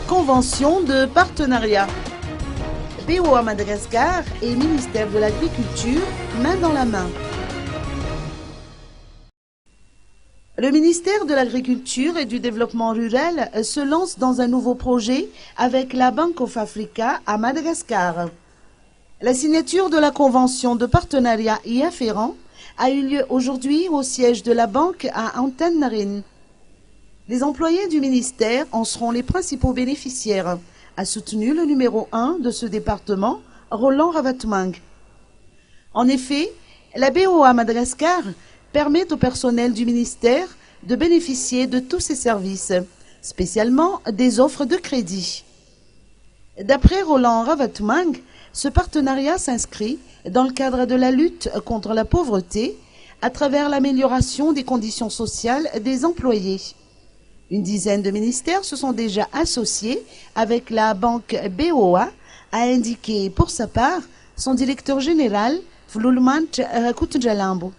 Convention de partenariat. BOA Madagascar et ministère de l'Agriculture, main dans la main. Le ministère de l'Agriculture et du Développement rural se lance dans un nouveau projet avec la Bank of Africa à Madagascar. La signature de la convention de partenariat y afférent a eu lieu aujourd'hui au siège de la banque à Antananarivo. Les employés du ministère en seront les principaux bénéficiaires, a soutenu le numéro 1 de ce département, Roland Ravatmang. En effet, la BOA Madagascar permet au personnel du ministère de bénéficier de tous ses services, spécialement des offres de crédit. D'après Roland Ravatmang, ce partenariat s'inscrit dans le cadre de la lutte contre la pauvreté à travers l'amélioration des conditions sociales des employés. Une dizaine de ministères se sont déjà associés avec la banque BOA, a indiqué pour sa part son directeur général, Vlulmant Rakutjalambo.